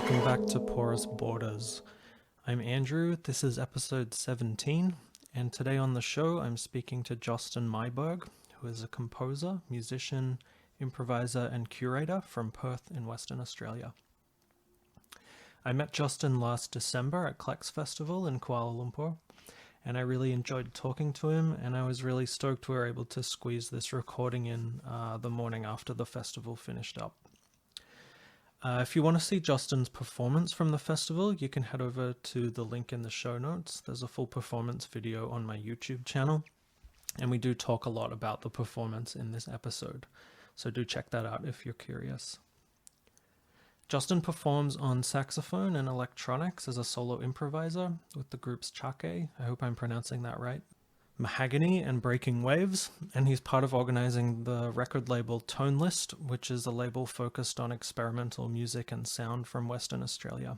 welcome back to Porous Borders. I'm Andrew, this is episode 17, and today on the show I'm speaking to Josten Myburgh, who is a composer, musician, improviser and curator from Perth in Western Australia. I met Josten last December at Tchake Festival in Kuala Lumpur, and I really enjoyed talking to him, and I was really stoked we were able to squeeze this recording in the morning after the festival finished up. If you want to see Josten's performance from the festival, you can head over to the link in the show notes. There's a full performance video on my YouTube channel, and we do talk a lot about the performance in this episode, so do check that out if you're curious. Josten performs on saxophone and electronics as a solo improviser with the groups Tchake, I hope I'm pronouncing that right, Mahagonny and Breaking Waves, and he's part of organizing the record label Tone List, which is a label focused on experimental music and sound from Western Australia.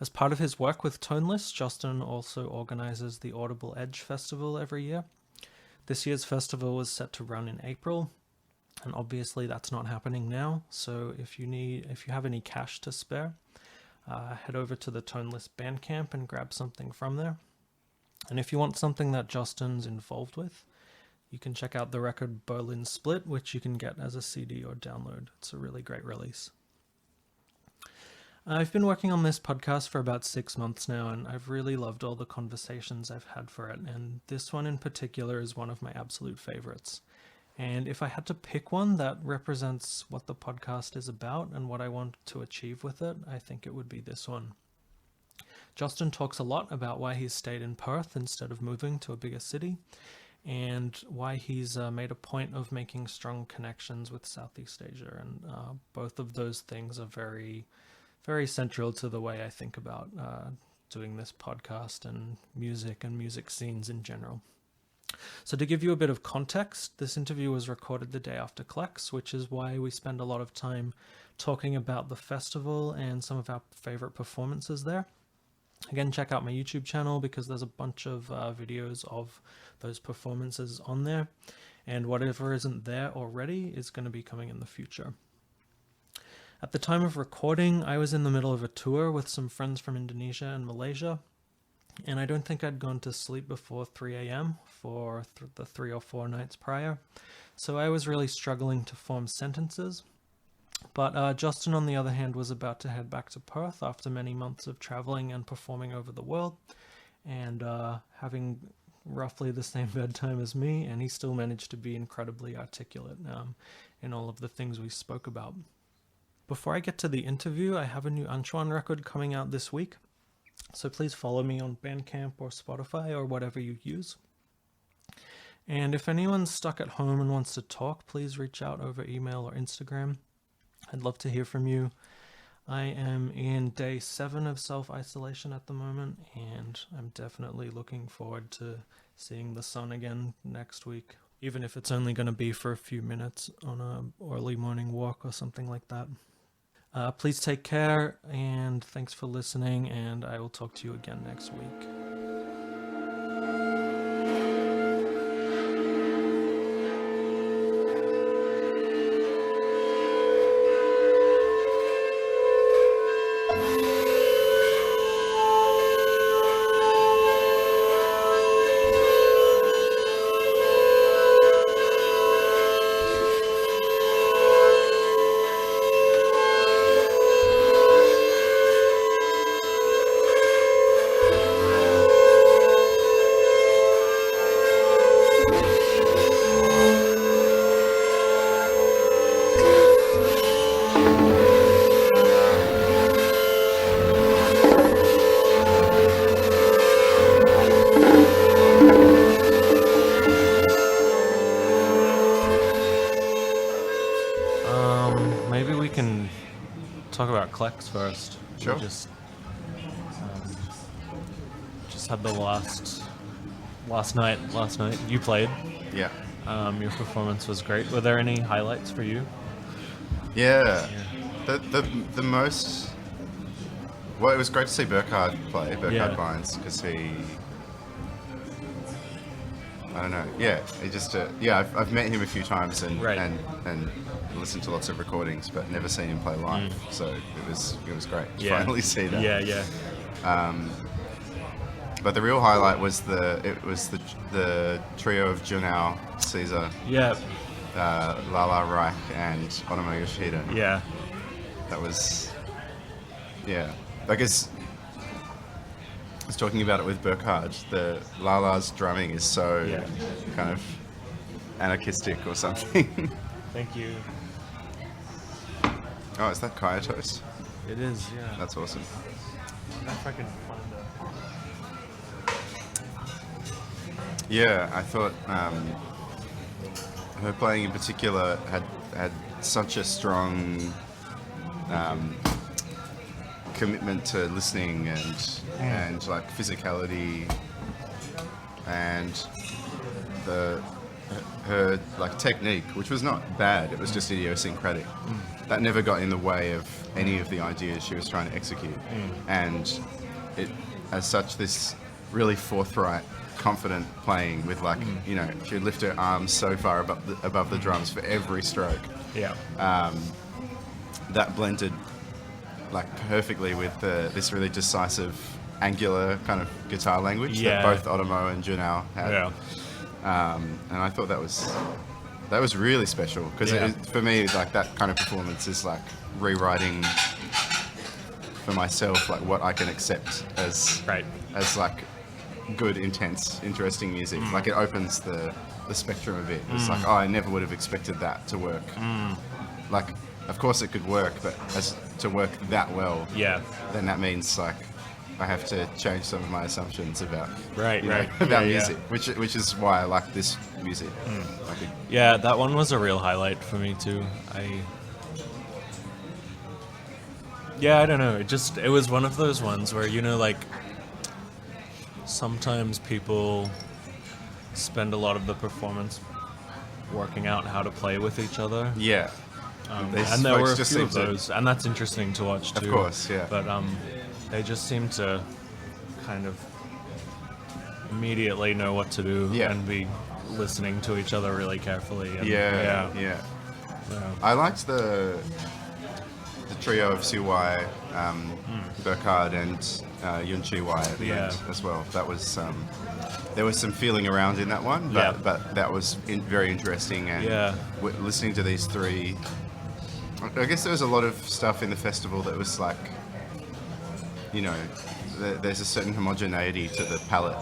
As part of his work with Tone List, Josten also organizes the Audible Edge Festival every year. This year's festival was set to run in April, and obviously that's not happening now, so if you have any cash to spare, head over to the Tone List Bandcamp and grab something from there. And if you want something that Josten's involved with, you can check out the record Berlin Split, which you can get as a CD or download. It's a really great release. I've been working on this podcast for about 6 months now, and I've really loved all the conversations I've had for it, and this one in particular is one of my absolute favorites. And if I had to pick one that represents what the podcast is about and what I want to achieve with it, I think it would be this one. Josten talks a lot about why he's stayed in Perth instead of moving to a bigger city, and why he's made a point of making strong connections with Southeast Asia, and both of those things are very, very central to the way I think about doing this podcast and music scenes in general. So to give you a bit of context, this interview was recorded the day after Tchake, which is why we spend a lot of time talking about the festival and some of our favorite performances there. Again, check out my YouTube channel because there's a bunch of videos of those performances on there, and whatever isn't there already is going to be coming in the future. At the time of recording, I was in the middle of a tour with some friends from Indonesia and Malaysia, and I don't think I'd gone to sleep before 3 a.m. for the 3 or 4 nights prior, so I was really struggling to form sentences. But Josten, on the other hand, was about to head back to Perth after many months of traveling and performing over the world, and having roughly the same bedtime as me, and he still managed to be incredibly articulate in all of the things we spoke about. Before I get to the interview, I have a new Anchuan record coming out this week, so please follow me on Bandcamp or Spotify or whatever you use. And if anyone's stuck at home and wants to talk, please reach out over email or Instagram. I'd love to hear from you. I am in day 7 of self-isolation at the moment, and I'm definitely looking forward to seeing the sun again next week, even if it's only going to be for a few minutes on an early morning walk or something like that. Please take care, and thanks for listening, and I will talk to you again next week. Maybe we can talk about Tchake first. Sure. We just had the last night you played. Yeah. Your performance was great. Were there any highlights for you? Yeah. The most... Well, it was great to see Burkhard play, Burkhard Yeah. Vines, because I don't know. Yeah, it just yeah. I've met him a few times and Right. and listened to lots of recordings, but never seen him play live. So it was great to finally see that. Yeah. But the real highlight was the trio of Junao, Caesar, Yeah. Lala Reich, and Otomo Yoshida. Yeah. That was, yeah. I guess I was talking about it with Burkhard. The Lala's drumming is so kind of anarchistic or something. Thank you. Oh, is that Kaya Toast? It is, yeah. That's awesome. I wonder if I can find Yeah, I thought her playing in particular had such a strong commitment to listening and like physicality and her like technique, which was not bad. It was just idiosyncratic. That never got in the way of any of the ideas she was trying to execute. And it, as such, this really forthright, confident playing with like, you know, she would lift her arms so far above the drums for every stroke. Yeah. That blended like perfectly with this really decisive, angular kind of guitar language that both Otomo and Junao had. Yeah. And I thought that was really special because for me, like that kind of performance is like rewriting for myself like what I can accept as like good, intense, interesting music. Like it opens the spectrum a bit. It's like, oh, I never would have expected that to work. Like, of course it could work, but as to work that well, then that means like I have to change some of my assumptions about about music, which is why I like this music. Yeah, that one was a real highlight for me too. I don't know. It was one of those ones where, you know, like sometimes people spend a lot of the performance working out how to play with each other. Yeah. And there were a few of those, and that's interesting to watch too. Of course, yeah. But they just seem to kind of immediately know what to do and be listening to each other really carefully. And Yeah. I liked the trio of Siwai, Burkhard, and Yunchi Wai at the end as well. That was there was some feeling around in that one, but that was very interesting. And listening to these three, I guess there was a lot of stuff in the festival that was like, you know, there's a certain homogeneity to the palette.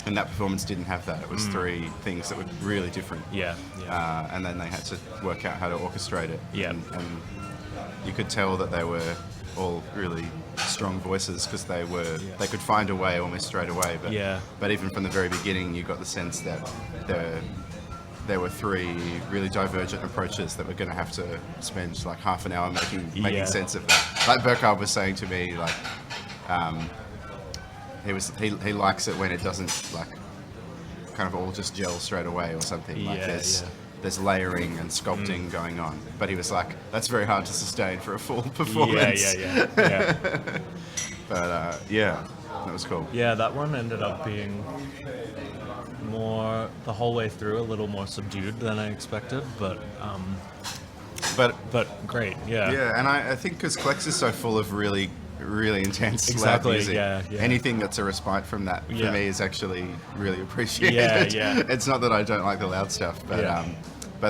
And that performance didn't have that. It was three things that were really different. And then they had to work out how to orchestrate it. And you could tell that they were all really strong voices because they could find a way almost straight away. But even from the very beginning, you got the sense that there were three really divergent approaches that we're going to have to spend like half an hour making sense of that. Like Burkhard was saying to me, like he likes it when it doesn't like kind of all just gel straight away or something. Like there's layering and sculpting going on. But he was like, that's very hard to sustain for a full performance. But that was cool. Yeah, that one ended up being more the whole way through a little more subdued than I expected, but great. Yeah, and I think because Klex is so full of really intense loud music, anything that's a respite from that for me is actually really appreciated. It's not that I don't like the loud stuff, but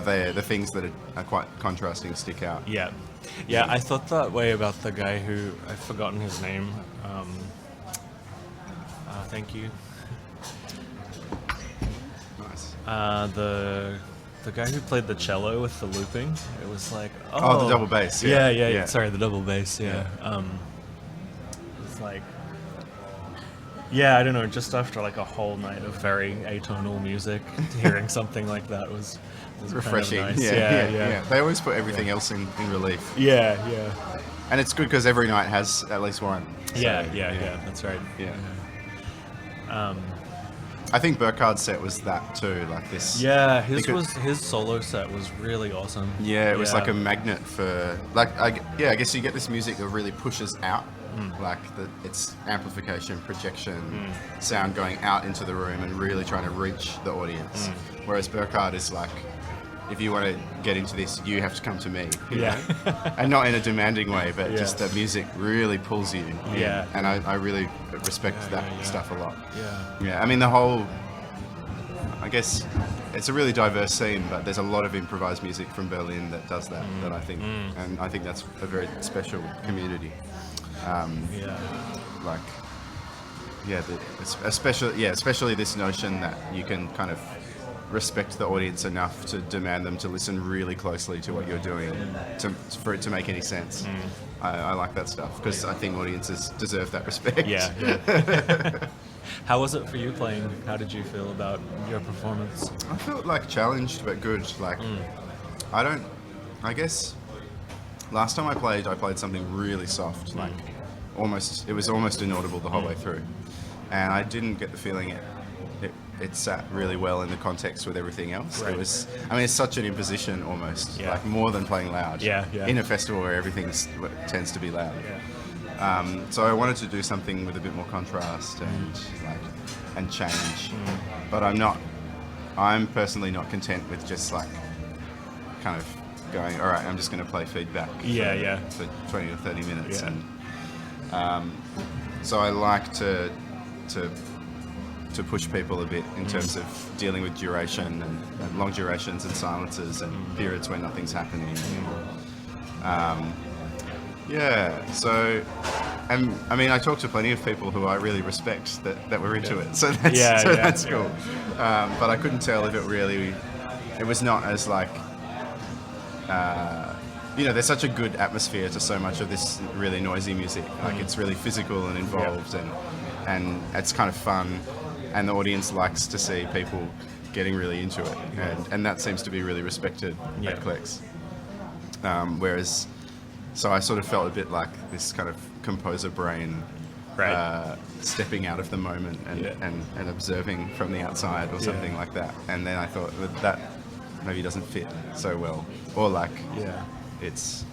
the things that are quite contrasting stick out. I thought that way about the guy who I've forgotten his name. Thank you. Nice. The guy who played the cello with the looping, it was like, the double bass. Sorry, the double bass. It's like, I don't know. Just after like a whole night of very atonal music, hearing something like that was refreshing. Kind of nice. They always put everything else in relief. And it's good because every night has at least one. So, that's right. I think Burkhard's set was that too, like this. His solo set was really awesome. It was like a magnet for like I guess you get this music that really pushes out Like it's amplification, projection, sound going out into the room and really trying to reach the audience. Whereas Burkhard is like, if you want to get into this, you have to come to me. You know? And not in a demanding way, but just the music really pulls you in. And I really respect that stuff a lot. I mean, the whole, I guess it's a really diverse scene, but there's a lot of improvised music from Berlin that does that, that I think, and I think that's a very special community. Especially this notion that you can kind of respect the audience enough to demand them to listen really closely to what you're doing for it to make any sense. I like that stuff because I think audiences deserve that respect. How was it for you playing? How did you feel about your performance? I felt like challenged but good. Like I guess last time I played something really soft, like it was almost inaudible the whole way through, and I didn't get the feeling it sat really well in the context with everything else. It was, I mean, it's such an imposition almost, like more than playing loud. In a festival where everything tends to be loud. So I wanted to do something with a bit more contrast and change. But I'm personally not content with just like kind of going, all right, I'm just going to play feedback for 20 or 30 minutes. And so I like to push people a bit in terms of dealing with duration and long durations and silences and periods where nothing's happening. So, and I mean, I talk to plenty of people who I really respect that were into it, so that's cool. But I couldn't tell if it was not as like, there's such a good atmosphere to so much of this really noisy music. Like it's really physical and involved, and it's kind of fun, and the audience likes to see people getting really into it, and that seems to be really respected at Clex. Whereas, so I sort of felt a bit like this kind of composer brain stepping out of the moment and observing from the outside or something like that. And then I thought that maybe doesn't fit so well, or like it's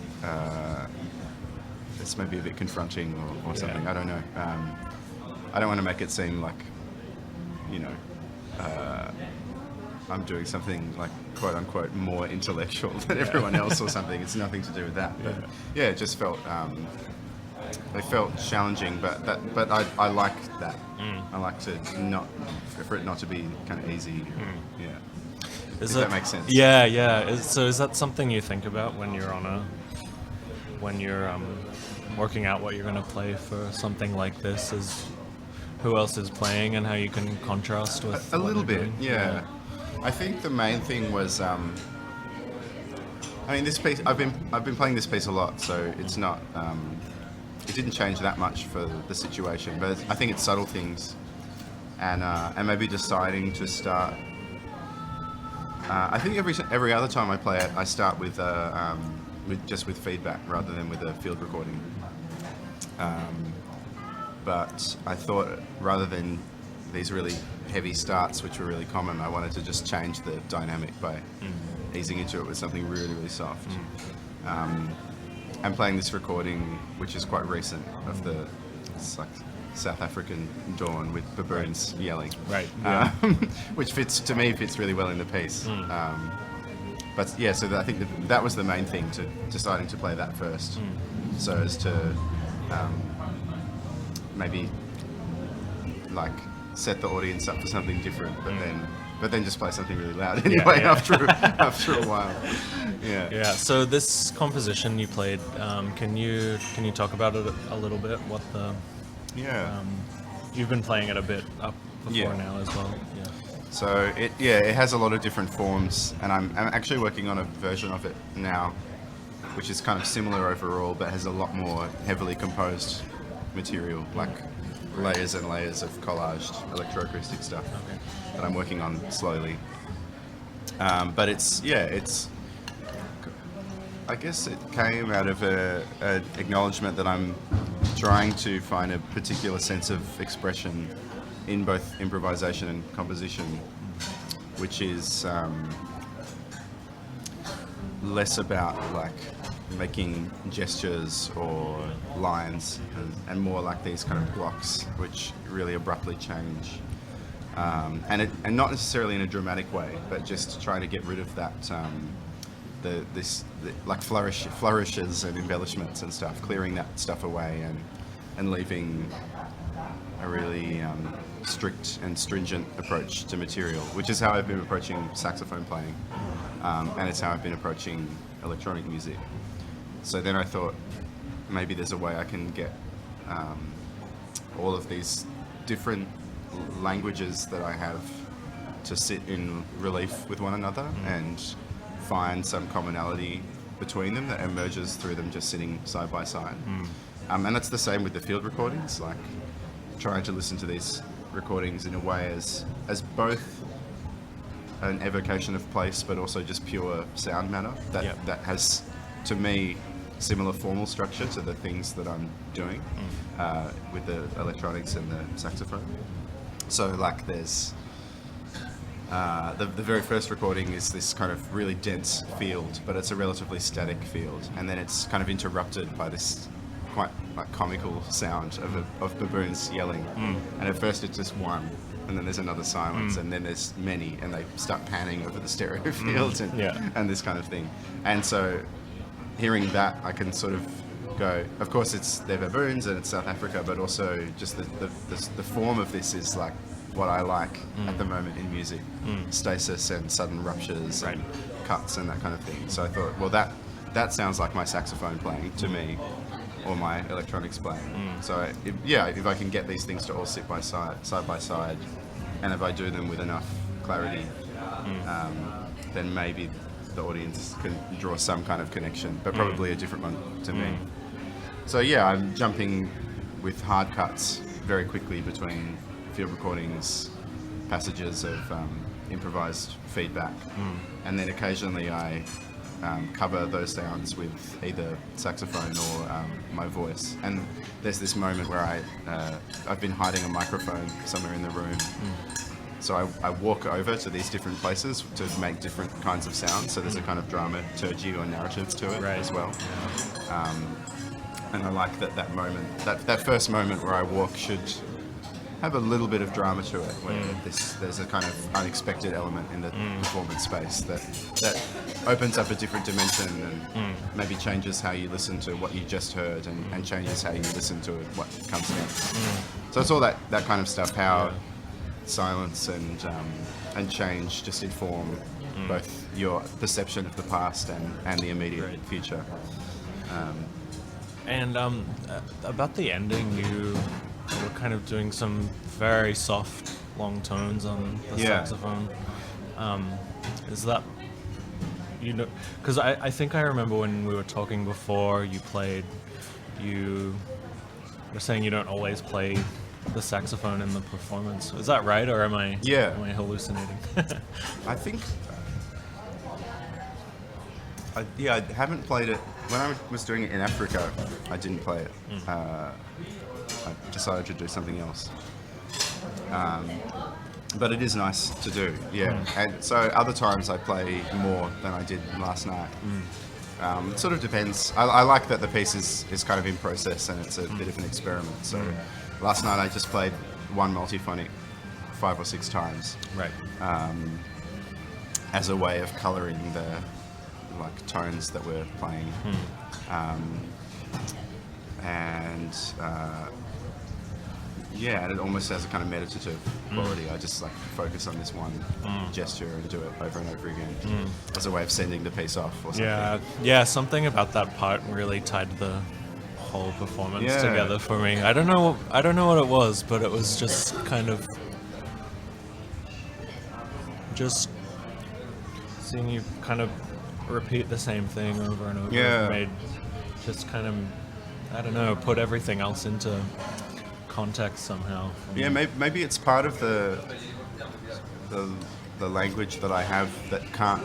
maybe a bit confronting or something. I don't know. I don't want to make it seem like, I'm doing something like quote unquote more intellectual than everyone else or something. It's nothing to do with that. But it just felt they felt challenging, but I like that. I like for it not to be kind of easy. If that makes sense. So is that something you think about when you're working out what you're going to play for something like this? Is who else is playing and how you can contrast with a little bit? I think the main thing was, I mean, this piece. I've been playing this piece a lot, so it's not. It didn't change that much for the situation, but I think it's subtle things, and maybe deciding to start. I think every other time I play it, I start with feedback rather than with a field recording. But I thought rather than these really heavy starts, which were really common, I wanted to just change the dynamic by easing into it with something really, really soft. I'm playing this recording, which is quite recent, of it's like South African dawn with baboons yelling, which fits really well in the piece. But so I think that was the main thing, to deciding to play that first, so as to maybe like set the audience up for something different, but then just play something really loud anyway after a while. So this composition you played, can you talk about it a little bit? What the you've been playing it a bit up before now as well. So it has a lot of different forms, and I'm actually working on a version of it now, which is kind of similar overall, but has a lot more heavily composed material, like layers and layers of collaged electroacoustic stuff that I'm working on slowly. But it's I guess it came out of an acknowledgement that I'm trying to find a particular sense of expression in both improvisation and composition, which is less about like making gestures or lines, and more like these kind of blocks which really abruptly change. And not necessarily in a dramatic way, but just trying to get rid of that, like flourishes and embellishments and stuff, clearing that stuff away and leaving a really strict and stringent approach to material, which is how I've been approaching saxophone playing, and it's how I've been approaching electronic music. So then I thought maybe there's a way I can get all of these different languages that I have to sit in relief with one another and find some commonality between them that emerges through them just sitting side by side. And that's the same with the field recordings, like trying to listen to these recordings in a way as both an evocation of place but also just pure sound matter that has, to me, similar formal structure to the things that I'm doing with the electronics and the saxophone. So like there's the very first recording is this kind of really dense field, but it's a relatively static field, and then it's kind of interrupted by this quite like comical sound of baboons yelling. And at first it's just one, and then there's another silence, and then there's many, and they start panning over the stereo fields and this kind of thing. And so hearing that, I can sort of go, of course they're baboons and it's South Africa, but also just the form of this is like what I like at the moment in music. Stasis and sudden ruptures and cuts and that kind of thing. So I thought, well, that sounds like my saxophone playing to me, or my electronics playing. So if I can get these things to all sit side by side, and if I do them with enough clarity, then maybe the audience can draw some kind of connection, but probably a different one to me. So I'm jumping with hard cuts very quickly between field recordings, passages of improvised feedback, and then occasionally I cover those sounds with either saxophone or my voice. And there's this moment where I've been hiding a microphone somewhere in the room. So I walk over to these different places to make different kinds of sounds. So there's a kind of dramaturgy or narrative to it as well. And I like that moment, that first moment where I walk should have a little bit of drama to it, where there's a kind of unexpected element in the performance space that opens up a different dimension and maybe changes how you listen to what you just heard and changes how you listen to what comes next. So it's all that kind of stuff, how silence and change just inform both your perception of the past and the immediate future. And about the ending, you were kind of doing some very soft, long tones on the saxophone. Is that, because I think I remember when we were talking before you played, you were saying you don't always play the saxophone in the performance. Is that right, or am I hallucinating? I think I haven't played it. When I was doing it in Africa, I didn't play it. I decided to do something else. But it is nice to do, And so other times I play more than I did last night. It sort of depends. I like that the piece is kind of in process and it's a bit of an experiment. So last night I just played one multiphonic 5 or 6 times. Right. As a way of colouring the tones that we're playing. And it almost has a kind of meditative quality. I just focus on this one gesture and do it over and over again as a way of sending the piece off or something. Yeah, something about that part really tied the whole performance together for me. I don't know what it was, but it was just kind of just seeing you kind of repeat the same thing over and over. Made just kind of, I don't know, put everything else into context somehow. Maybe it's part of the language that I have that can't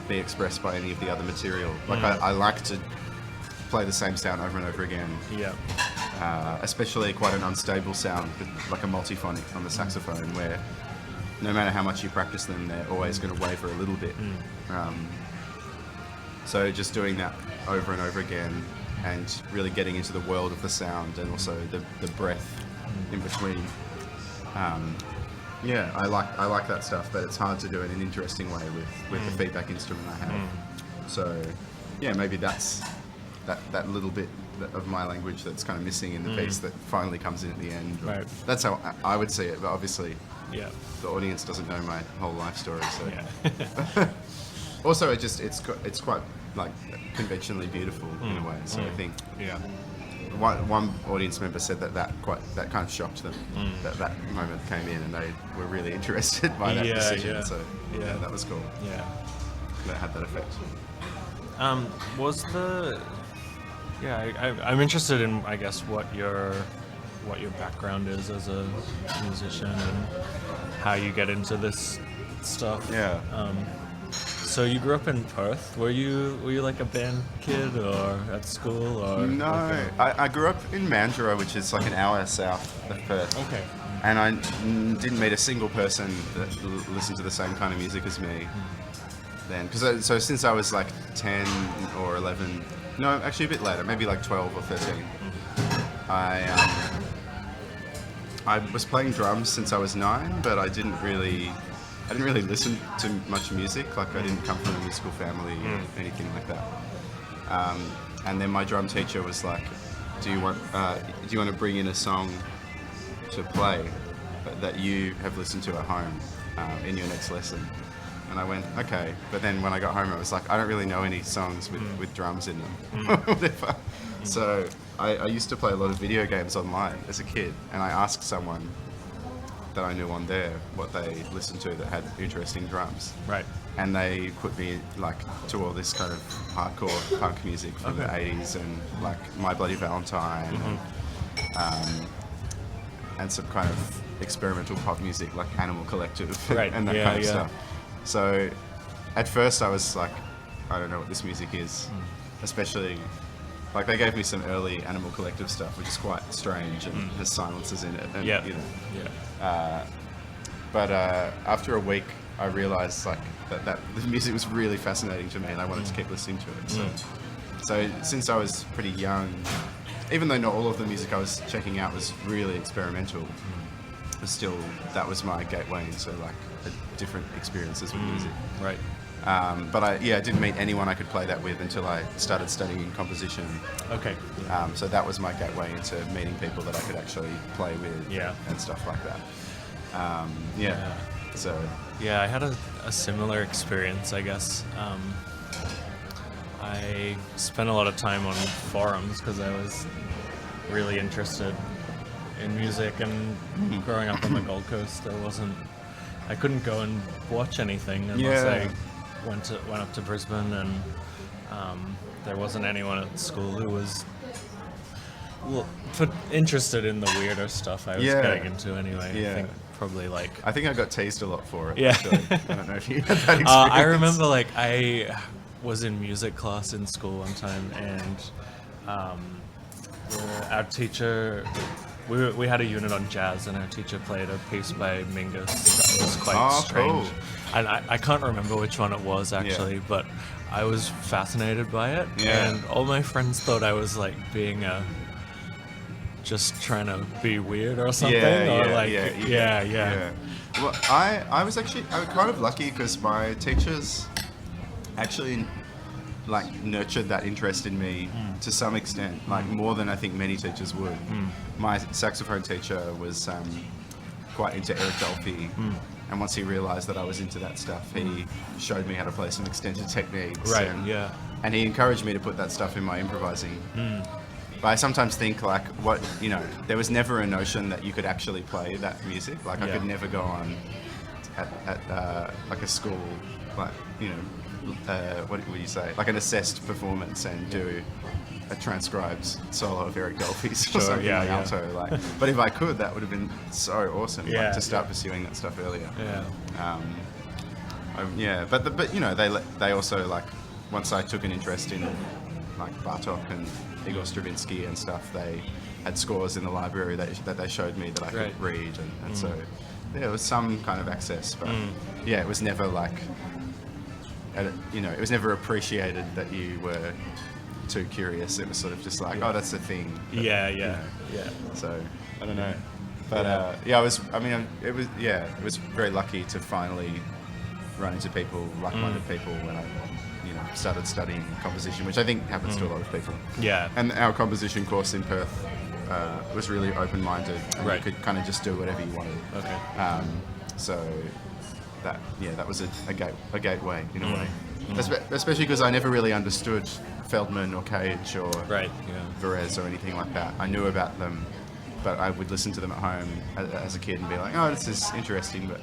be expressed by any of the other material. I like to play the same sound over and over again. Especially quite an unstable sound, like a multiphonic on the saxophone, where no matter how much you practice them, they're always going to waver a little bit. So just doing that over and over again, and really getting into the world of the sound, and also the breath in between. Yeah, I like that stuff, but it's hard to do it in an interesting way with the feedback instrument I have. So yeah, maybe that's that little bit of my language that's kind of missing in the piece that finally comes in at the end. Right. That's how I would see it, but obviously the audience doesn't know my whole life story. So also it's quite like conventionally beautiful in a way. So I think one audience member said that kind of shocked them, that moment came in and they were really interested by that decision. So that was cool. Yeah, that had that effect. I'm interested in, I guess, what your background is as a musician and how you get into this stuff. Yeah. So you grew up in Perth. Were you like a band kid or at school or? No, I grew up in Myburgh, which is like an hour south of Perth. Okay. And I didn't meet a single person that listened to the same kind of music as me then. So since I was like 10 or 11, no, actually a bit later, maybe like 12 or 13, I was playing drums since I was 9, but I didn't really listen to much music. Like I didn't come from a musical family or anything like that. And then my drum teacher was like, "Do you want to bring in a song to play that you have listened to at home in your next lesson?" And I went, "Okay." But then when I got home, I was like, "I don't really know any songs with drums in them." Whatever. So I used to play a lot of video games online as a kid, and I asked someone that I knew on there what they listened to that had interesting drums. Right. And they put me like to all this kind of hardcore punk music from the 80s and like My Bloody Valentine and some kind of experimental pop music like Animal Collective and that kind of stuff. So at first I was like, I don't know what this music is, especially like they gave me some early Animal Collective stuff, which is quite strange and has silences in it. And, you know. But after a week, I realized like that the music was really fascinating to me, and I wanted to keep listening to it. So since I was pretty young, even though not all of the music I was checking out was really experimental, still that was my gateway into like different experiences with music. Right. But I didn't meet anyone I could play that with until I started studying composition. Okay. So that was my gateway into meeting people that I could actually play with and stuff like that. So I had a similar experience, I guess. I spent a lot of time on forums because I was really interested in music, and growing up on the Gold Coast, I couldn't go and watch anything unless I went up to Brisbane, and there wasn't anyone at school who was interested in the weirder stuff I was getting into anyway. I think I got teased a lot for it. Yeah. Actually. I don't know if you had that experience. I remember I was in music class in school one time, and our teacher, we had a unit on jazz, and our teacher played a piece by Mingus that was quite strange. Cool. And I can't remember which one it was actually, but I was fascinated by it, and all my friends thought I was like being just trying to be weird or something. Well, I was kind of lucky because my teachers actually like nurtured that interest in me to some extent, like more than I think many teachers would. My saxophone teacher was quite into Eric Dolphy, and once he realized that I was into that stuff, he showed me how to play some extended techniques. Right. And he encouraged me to put that stuff in my improvising. But I sometimes think like there was never a notion that you could actually play that music. Like I could never go on at like a school, like what would you say, like an assessed performance and do a transcribed solo of Eric Dolphy's or something alto. Like, but if I could, that would have been so awesome. To start pursuing that stuff earlier. But they also like once I took an interest in like Bartok and Igor Stravinsky and stuff, they had scores in the library that they showed me that I could read, and so there was some kind of access, but it was never like it was never appreciated that you were too curious. It was sort of just like, oh, that's the thing. But, Yeah. So I don't know, but it was very lucky to finally run into like-minded people when I started studying composition, which I think happens to a lot of people. Yeah. And our composition course in Perth was really open-minded, and right. you could kind of just do whatever you wanted. Okay. So that was a gateway in a way. Especially because I never really understood Feldman or Cage or Perez or anything like that. I knew about them, but I would listen to them at home as a kid and be like, oh, this is interesting, but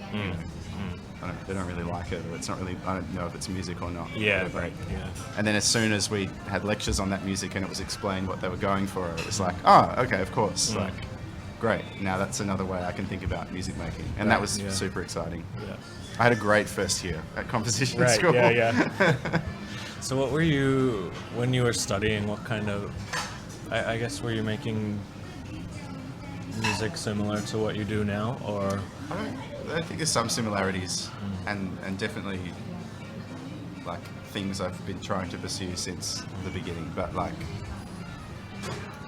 they don't really like it, or it's not really, I don't know if it's music or not. Yeah, right. Yeah. And then as soon as we had lectures on that music and it was explained what they were going for, it was like, oh, okay, of course. Like, great. Now that's another way I can think about music making. And that was super exciting. Yeah. I had a great first year at composition school. Yeah. So what were you, when you were studying, what kind of, I guess, were you making music similar to what you do now, or? I think there's some similarities, and definitely like things I've been trying to pursue since the beginning. But like,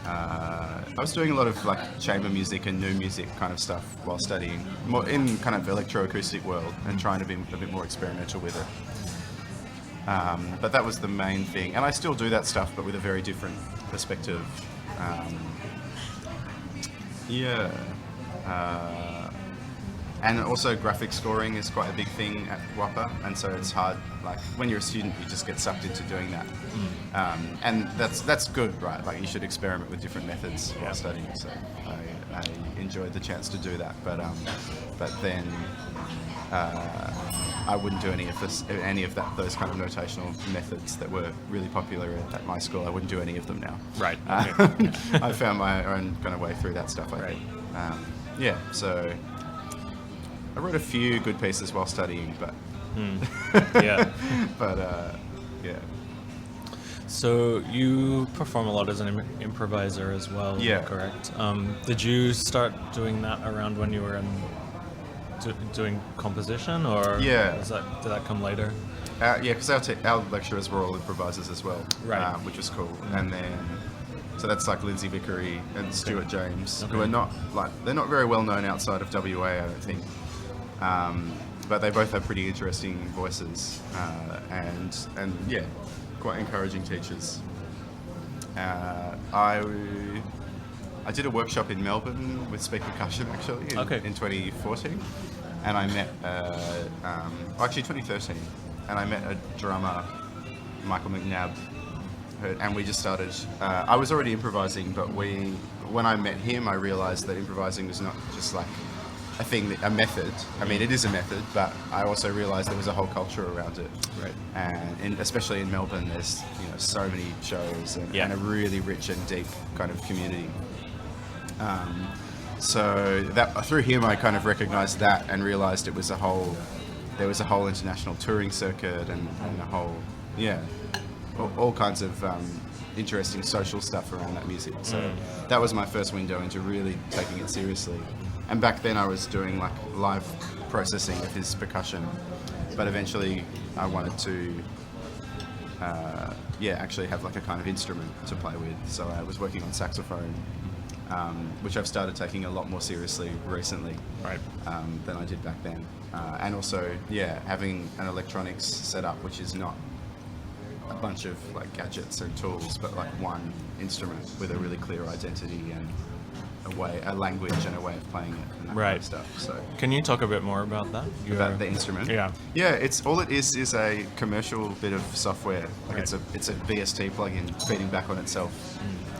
I was doing a lot of like chamber music and new music kind of stuff while studying, more in kind of electroacoustic world, and trying to be a bit more experimental with it. But that was the main thing, and I still do that stuff, but with a very different perspective. And also graphic scoring is quite a big thing at WAPA, and so it's hard, like when you're a student you just get sucked into doing that. And that's good, right? Like you should experiment with different methods while studying, so I enjoyed the chance to do that, but then I wouldn't do any of those kind of notational methods that were really popular at my school. I wouldn't do any of them now. Right. I found my own kind of way through that stuff, I think. So I wrote a few good pieces while studying, but So you perform a lot as an improviser as well, correct? Did you start doing that around when you were doing composition, or did that come later? Because our lecturers were all improvisers as well, right? Which was cool. And then so that's like Lindsay Vickery and Stuart James, who are not they're not very well known outside of WA, I don't think. But they both have pretty interesting voices, and quite encouraging teachers. I did a workshop in Melbourne with Speak Percussion actually in 2014, and I met 2013, and I met a drummer, Michael McNabb, and we just started. I was already improvising, but when I met him, I realised that improvising was not just like a method. I mean, it is a method, but I also realised there was a whole culture around it. Right. And especially in Melbourne, there's so many shows and a really rich and deep kind of community. So that through him, I kind of recognised that and realised there was a whole international touring circuit and a whole all kinds of interesting social stuff around that music. So that was my first window into really taking it seriously. And back then I was doing like live processing of his percussion, but eventually I wanted to actually have like a kind of instrument to play with. So I was working on saxophone, which I've started taking a lot more seriously recently, than I did back then. And also, having an electronics setup, which is not a bunch of like gadgets and tools, but like one instrument with a really clear identity and a language and a way of playing it and that kind of stuff. So can you talk a bit more about that? About the instrument? Yeah, it's all it is a commercial bit of software. Like it's a VST plugin feeding back on itself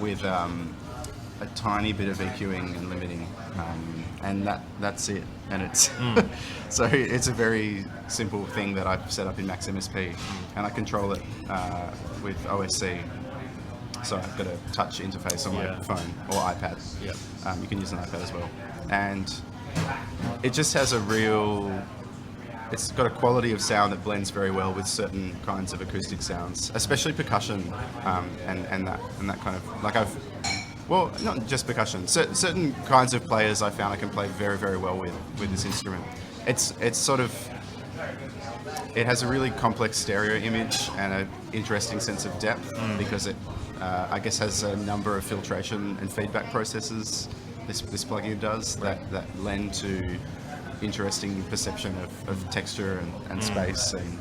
with a tiny bit of EQing and limiting, and that's it. And it's so it's a very simple thing that I've set up in Max MSP, and I control it with OSC. So I've got a touch interface on my phone or iPad. You can use an iPad as well, and it just has it's got a quality of sound that blends very well with certain kinds of acoustic sounds, especially percussion, and that kind of like not just percussion. Certain kinds of players I found I can play very, very well with this instrument. It's sort of it has a really complex stereo image and an interesting sense of depth because it, I guess, has a number of filtration and feedback processes. This plugin does that lend to interesting perception of texture and space and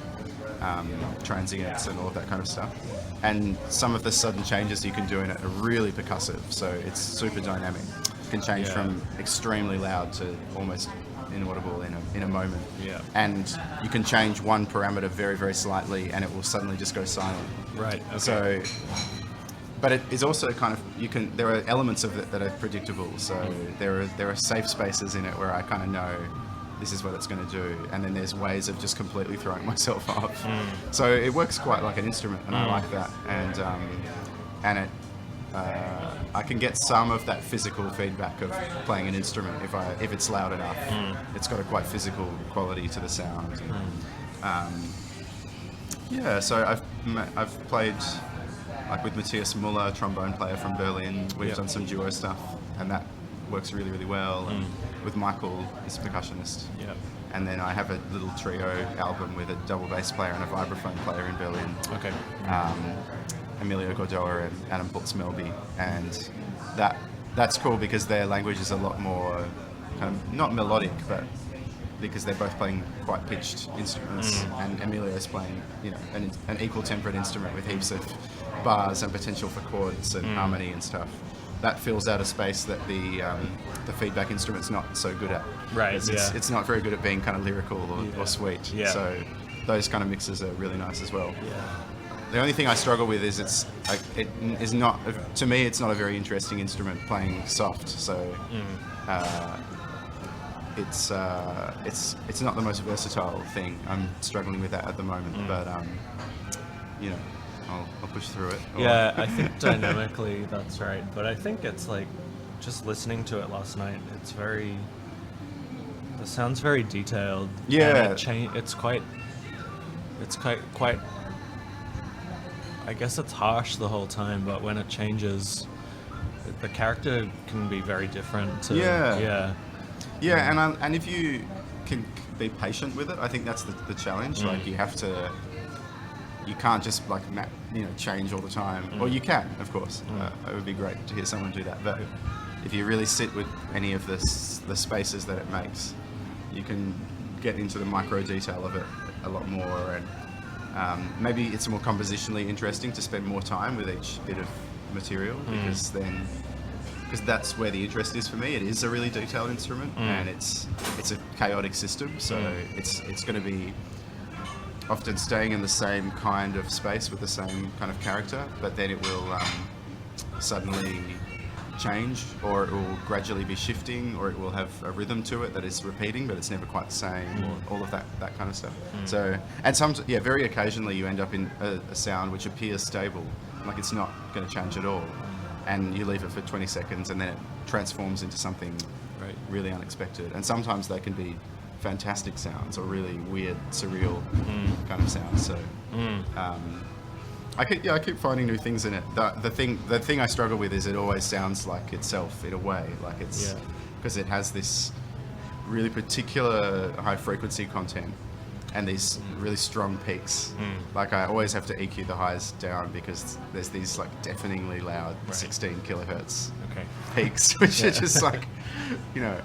transients and all of that kind of stuff. And some of the sudden changes you can do in it are really percussive, so it's super dynamic. It can change from extremely loud to almost inaudible in a moment. Yeah. And you can change one parameter very, very slightly and it will suddenly just go silent. Right. Okay. So, but it is also kind of, there are elements of it that are predictable. So there are safe spaces in it where I kind of know this is what it's going to do, and then there's ways of just completely throwing myself off. So it works quite like an instrument, and I like that. And it, I can get some of that physical feedback of playing an instrument if it's loud enough. It's got a quite physical quality to the sound. So I've played like with Matthias Muller, trombone player from Berlin. We've done some duo stuff, and that works really, really well. And with Michael, he's a percussionist. Yeah. And then I have a little trio album with a double bass player and a vibraphone player in Berlin. Okay. Emilio Godoa and Adam Pultz-Melby. And that's cool because their language is a lot more kind of, not melodic, but because they're both playing quite pitched instruments. And Emilio's playing, an equal tempered instrument with heaps of bars and potential for chords and harmony and stuff. That fills out a space that the feedback instrument's not so good at. Right. It's not very good at being kind of lyrical or sweet. Yeah. So those kind of mixes are really nice as well. Yeah. The only thing I struggle with is it is not, to me, it's not a very interesting instrument playing soft. So it's not the most versatile thing. I'm struggling with that at the moment, but I'll push through it. Yeah, I think dynamically that's right. But I think it's like, just listening to it last night, the sound's very detailed. Yeah. It's quite, I guess it's harsh the whole time, but when it changes, the character can be very different. Yeah, and if you can be patient with it, I think that's the challenge. Like you can't just change all the time. Or you can, of course. It would be great to hear someone do that. But if you really sit with any of the spaces that it makes, you can get into the micro detail of it a lot more. And maybe it's more compositionally interesting to spend more time with each bit of material because that's where the interest is for me. It is a really detailed instrument and it's a chaotic system. So it's going to be often staying in the same kind of space with the same kind of character, but then it will suddenly change, or it will gradually be shifting, or it will have a rhythm to it that is repeating, but it's never quite the same, or all of that kind of stuff. So, and very occasionally you end up in a sound which appears stable, like it's not going to change at all, and you leave it for 20 seconds, and then it transforms into something really unexpected. And sometimes they can be fantastic sounds or really weird, surreal kind of sounds. So I keep finding new things in it. The thing I struggle with is it always sounds like itself in a way, like it's because it has this really particular high frequency content and these really strong peaks. Like I always have to EQ the highs down because there's these like deafeningly loud 16 kilohertz peaks, which are just like,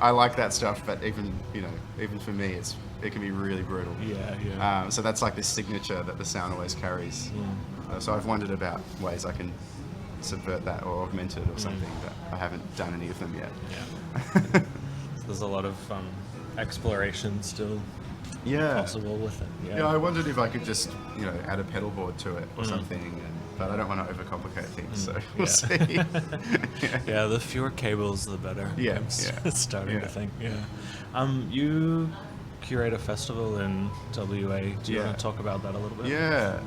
I like that stuff, but even for me, it can be really brutal. So that's like this signature that the sound always carries. So I've wondered about ways I can subvert that or augment it or something, but I haven't done any of them yet. So there's a lot of exploration still possible with it. Yeah, I wondered if I could just, add a pedal board to it or something, but I don't want to overcomplicate things, so we'll see. The fewer cables, the better. I'm starting to think. You curate a festival in WA. Do you want to talk about that a little bit? Yeah,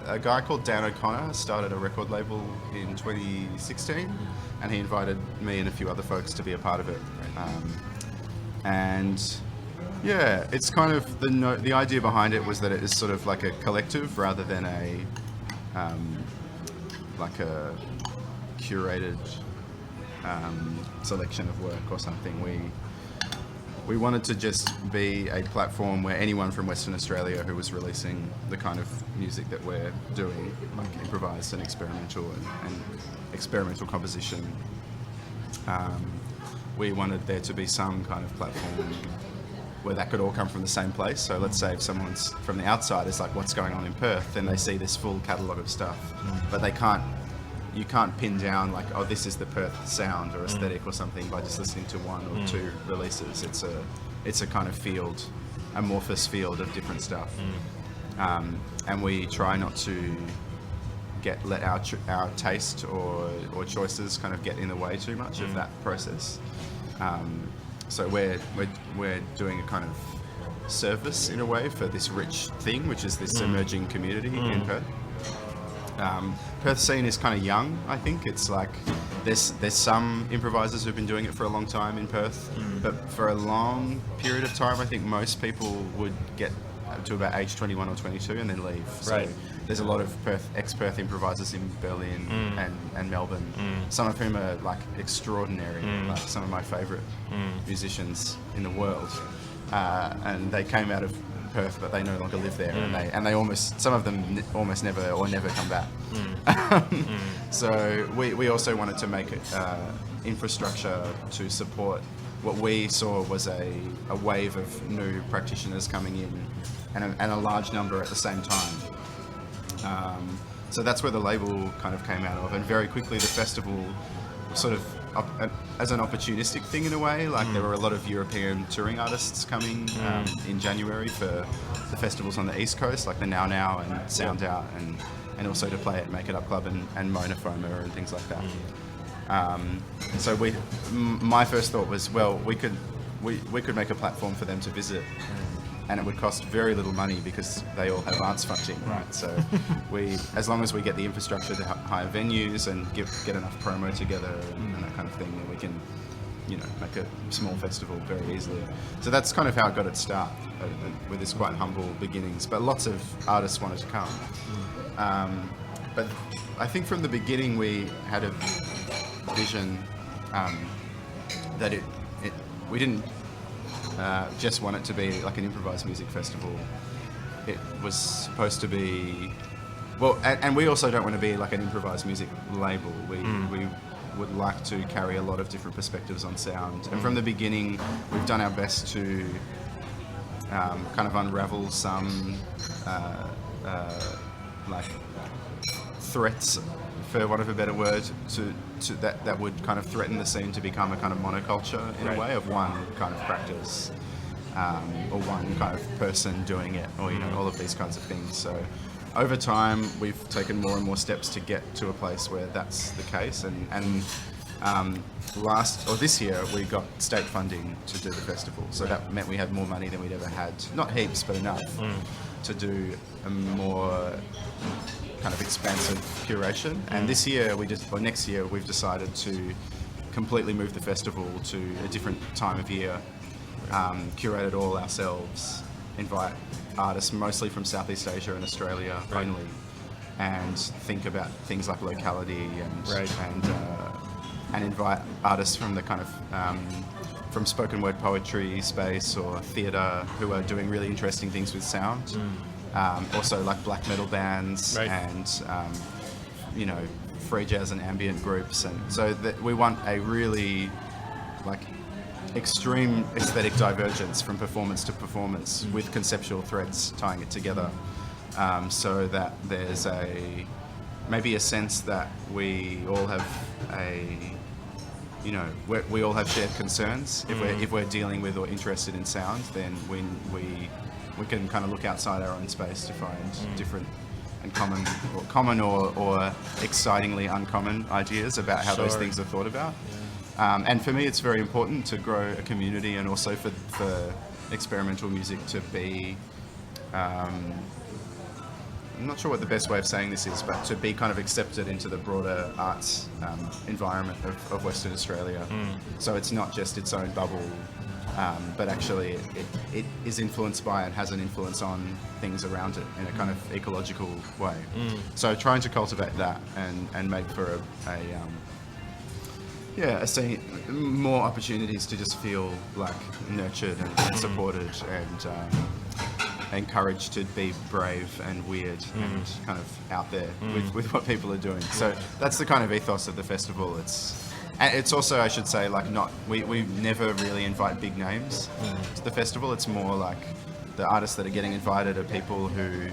a guy called Dan O'Connor started a record label in 2016, and he invited me and a few other folks to be a part of it. It's kind of the idea behind it was that it is sort of like a collective rather than a curated selection of work or something. we wanted to just be a platform where anyone from Western Australia who was releasing the kind of music that we're doing, like improvised and experimental and experimental composition, we wanted there to be some kind of platform where that could all come from the same place. So let's say if someone's from the outside is like, what's going on in Perth, then they see this full catalogue of stuff, but you can't pin down like, oh, this is the Perth sound or aesthetic or something by just listening to one or two releases. It's a kind of field, amorphous field of different stuff, and we try not to let our taste or choices kind of get in the way too much of that process. So we're doing a kind of service in a way for this rich thing, which is this emerging community in Perth. Perth scene is kind of young, I think. It's like there's some improvisers who've been doing it for a long time in Perth, but for a long period of time, I think most people would get to about age 21 or 22 and then leave. So there's a lot of ex-Perth improvisers in Berlin and Melbourne, some of whom are like extraordinary, like some of my favourite musicians in the world, and they came out of Perth, but they no longer live there, and they almost, some of them almost never come back. So we also wanted to make infrastructure to support what we saw was a wave of new practitioners coming in, and a large number at the same time. So that's where the label kind of came out of, and very quickly the festival sort of as an opportunistic thing in a way, like there were a lot of European touring artists coming in January for the festivals on the East Coast, like the Now Now and Sound Out, and also to play at Make It Up Club and Monofoma and things like that. So my first thought was, well, we could make a platform for them to visit, and it would cost very little money because they all have arts funding, right? So as long as we get the infrastructure to hire venues and get enough promo together and that kind of thing, then we can, make a small festival very easily. So that's kind of how it got its start, with its quite humble beginnings. But lots of artists wanted to come. But I think from the beginning we had a vision that we didn't just want it to be like an improvised music festival. It was supposed to be, well, and we also don't want to be like an improvised music label. We would like to carry a lot of different perspectives on sound. And from the beginning, we've done our best to kind of unravel some like threats, for want of a better word, to that would kind of threaten the scene to become a kind of monoculture in a way of one kind of practice, or one kind of person doing it, or all of these kinds of things. So over time we've taken more and more steps to get to a place where that's the case, and this year we got state funding to do the festival, so that meant we had more money than we'd ever had, not heaps but enough to do a more kind of expansive curation. And this year next year we've decided to completely move the festival to a different time of year, curate it all ourselves, invite artists mostly from Southeast Asia and Australia only, and think about things like locality and invite artists from the kind of from spoken word poetry space or theatre who are doing really interesting things with sound. Also like black metal bands and free jazz and ambient groups, and so that we want a really like extreme aesthetic divergence from performance to performance with conceptual threads tying it together, so that there's maybe a sense that we all have we all have shared concerns. If we're dealing with or interested in sound, then we can kind of look outside our own space to find different and common or excitingly uncommon ideas about how those things are thought about. And for me, it's very important to grow a community, and also for experimental music to be, I'm not sure what the best way of saying this is, but to be kind of accepted into the broader arts environment of Western Australia. So it's not just its own bubble, but actually it is influenced by and has an influence on things around it in a kind of ecological way. I see more opportunities to just feel like nurtured and supported and encouraged to be brave and weird and kind of out there with what people are doing. So that's the kind of ethos of the festival. It's also, I should say, like we never really invite big names to the festival. It's more like the artists that are getting invited are people who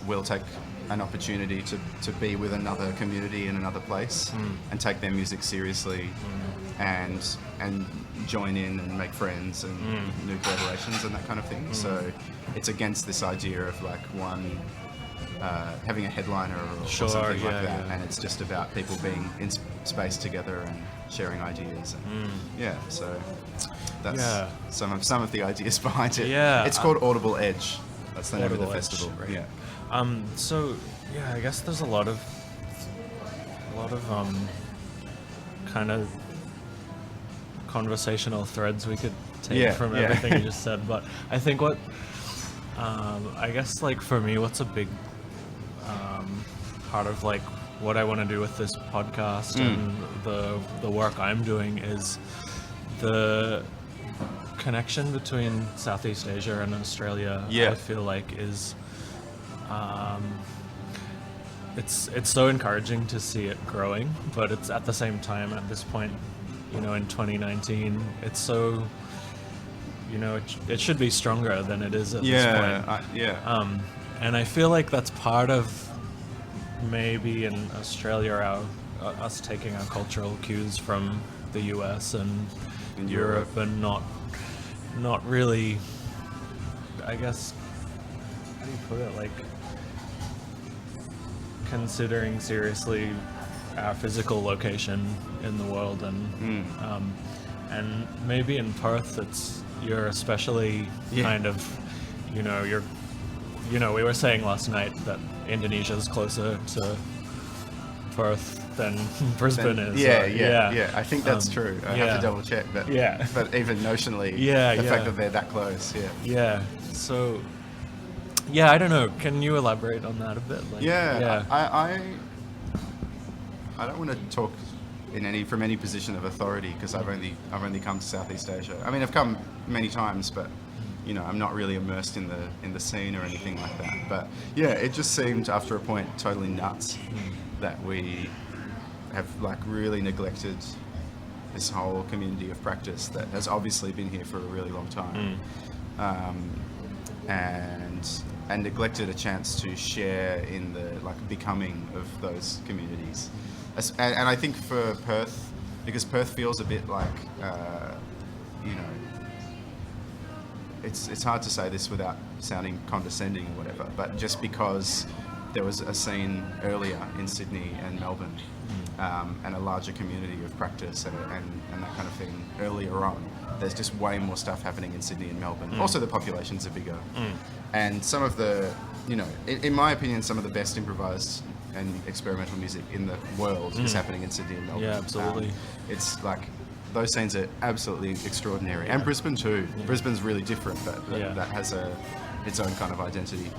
will take an opportunity to be with another community in another place and take their music seriously and join in and make friends and new collaborations and that kind of thing. So it's against this idea of like one having a headliner or something like that, and it's just about people being in space together and sharing ideas. And so that's some of the ideas behind it. It's called Audible Edge. That's the name of the festival. Right? Yeah. So I guess there's a lot of kind of conversational threads we could take from everything you just said, but I think what I guess like for me, what's a big part of like what I want to do with this podcast and the work I'm doing is the connection between Southeast Asia and Australia. I feel like is it's so encouraging to see it growing, but it's at the same time at this point, in 2019, it's so it should be stronger than it is at this point. And I feel like that's part of maybe in Australia us taking our cultural cues from the US and in Europe and not really, I guess, how do you put it, like considering seriously our physical location in the world, and maybe in Perth you're especially kind of, we were saying last night that Indonesia's closer to Perth than Brisbane is. I think that's true. I have to double check, but even notionally, the fact that they're that close, So, I don't know. Can you elaborate on that a bit? I don't want to talk from any position of authority because I've only come to Southeast Asia. I mean, I've come many times, but I'm not really immersed in the scene or anything like that. But it just seemed after a point totally nuts that we have like really neglected this whole community of practice that has obviously been here for a really long time, and neglected a chance to share in the becoming of those communities. And I think for Perth, because Perth feels a bit like it's hard to say this without sounding condescending or whatever, but just because there was a scene earlier in Sydney and Melbourne, and a larger community of practice and that kind of thing earlier on, there's just way more stuff happening in Sydney and Melbourne. Also, the populations are bigger. And some of the, in my opinion, some of the best improvised and experimental music in the world is happening in Sydney and Melbourne. Yeah, absolutely. It's like, those scenes are absolutely extraordinary. And Brisbane too. Brisbane's really different, but that has its own kind of identity.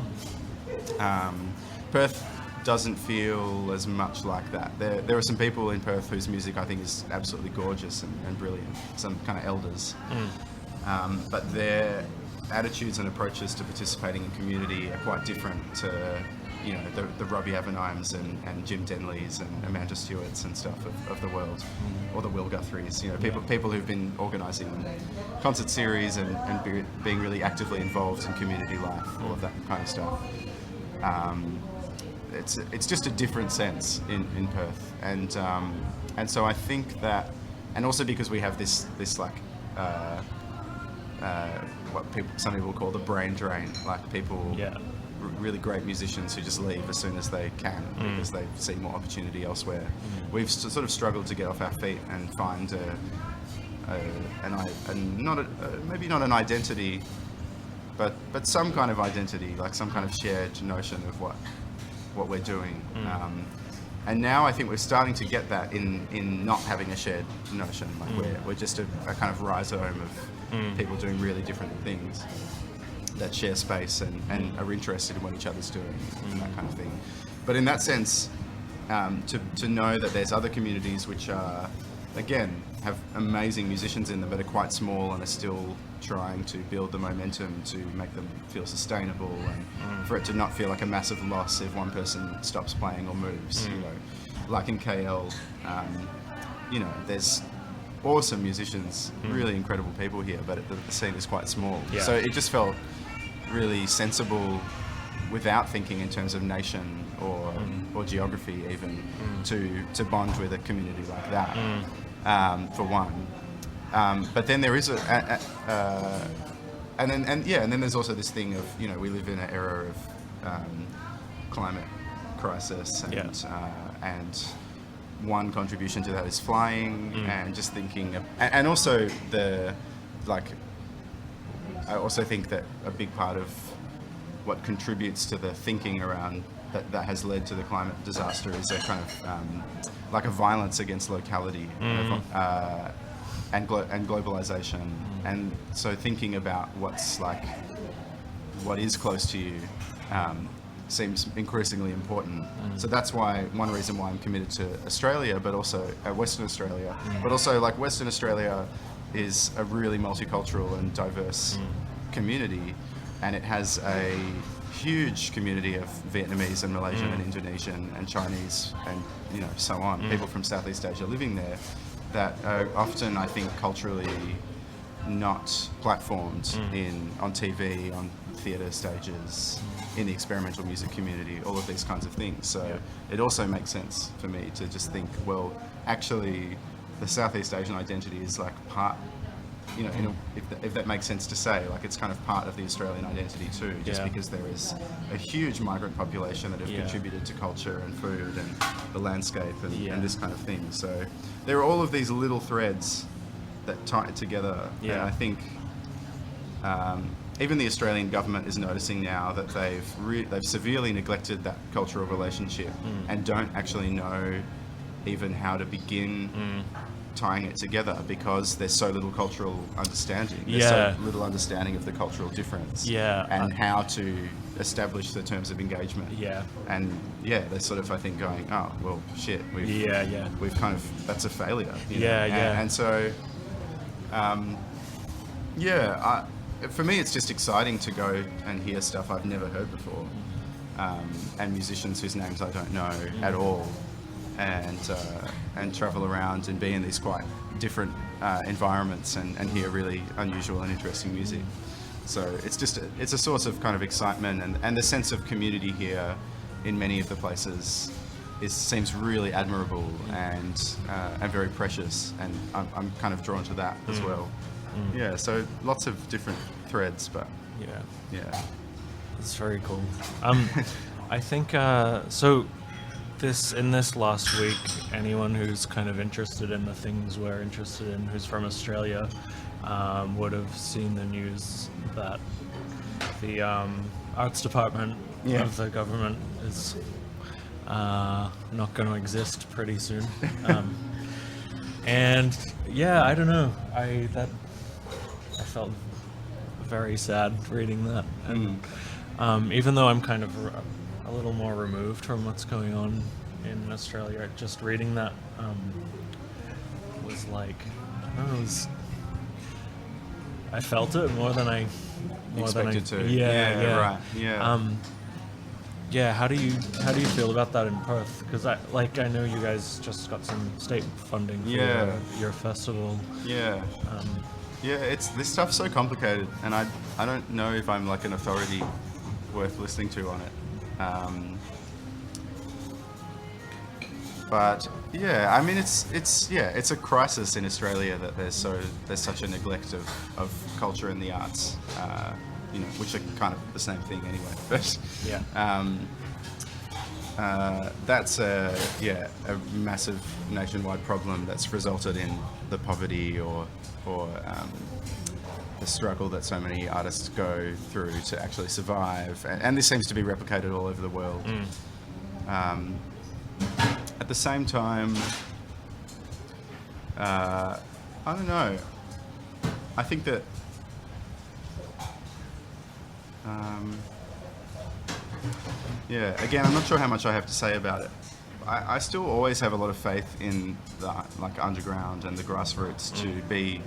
Perth doesn't feel as much like that. There are some people in Perth whose music I think is absolutely gorgeous and brilliant, some kind of elders. But their attitudes and approaches to participating in community are quite different to the Robbie Avenimes and Jim Denleys and Amanda Stewarts and stuff of the world, or the Will Guthries, people who've been organising concert series and being really actively involved in community life, all of that kind of stuff. It's just a different sense in Perth, and so I think that, and also because we have this like what some people call the brain drain, like people. Really great musicians who just leave as soon as they can because they see more opportunity elsewhere. We've sort of struggled to get off our feet and find maybe not an identity, but some kind of identity, like some kind of shared notion of what we're doing. And now I think we're starting to get that in not having a shared notion. Like we're just a kind of rhizome of people doing really different things that share space and are interested in what each other's doing and that kind of thing. But in that sense, to know that there's other communities which are again, have amazing musicians in them, but are quite small and are still trying to build the momentum to make them feel sustainable, and for it to not feel like a massive loss if one person stops playing or moves. You know, like in KL, you know, there's awesome musicians, really incredible people here, but the scene is quite small. Yeah. So it just felt really sensible, without thinking in terms of nation or geography even, to bond with a community like that, for one. But then there is and then there's also this thing of, you know, we live in an era of climate crisis, and one contribution to that is flying, and just thinking and also I also think that a big part of what contributes to the thinking around that has led to the climate disaster is a kind of like a violence against locality, and globalization, and so thinking about what is close to you seems increasingly important. So that's one reason why I'm committed to Australia, but also Western Australia. But also, like, Western Australia is a really multicultural and diverse community, and it has a huge community of Vietnamese and Malaysian and Indonesian and Chinese and, you know, so on, people from Southeast Asia living there, that are often, I think, culturally not platformed on TV, on theatre stages, in the experimental music community, all of these kinds of things. So it also makes sense for me to just think, well, actually, the Southeast Asian identity is like part, you know, if that makes sense to say, like, it's kind of part of the Australian identity too, just because there is a huge migrant population that have contributed to culture and food and the landscape and this kind of thing. So there are all of these little threads that tie it together. And I think even the Australian government is noticing now that they've severely neglected that cultural relationship and don't actually know even how to begin tying it together, because there's so little cultural understanding. There's so little understanding of the cultural difference and how to establish the terms of engagement. And they're sort of, I think, going, oh, well, shit, we've kind of, that's a failure. You know? And so, for me, it's just exciting to go and hear stuff I've never heard before, and musicians whose names I don't know at all, and travel around and be in these quite different environments and hear really unusual and interesting music. So it's a source of kind of excitement, and the sense of community here in many of the places seems really admirable and very precious, and I'm kind of drawn to that as well. Yeah, so lots of different threads, but it's very cool. I think so. In this last week, anyone who's kind of interested in the things we're interested in, who's from Australia, would have seen the news that the arts department of the government is not going to exist pretty soon. And I don't know. I felt very sad reading that, and even though I'm kind of a little more removed from what's going on in Australia, just reading that was like, I don't know, I felt it more than I expected to. How do you feel about that in Perth? Because I know you guys just got some state funding for your festival. This stuff's so complicated, and I don't know if I'm like an authority worth listening to on it. But I mean, it's a crisis in Australia that there's such a neglect of culture and the arts, you know, which are kind of the same thing anyway. But that's a massive nationwide problem that's resulted in the poverty or the struggle that so many artists go through to actually survive, and this seems to be replicated all over the world. At the same time, I don't know. I think that again, I'm not sure how much I have to say about it, I still always have a lot of faith in the like underground and the grassroots to be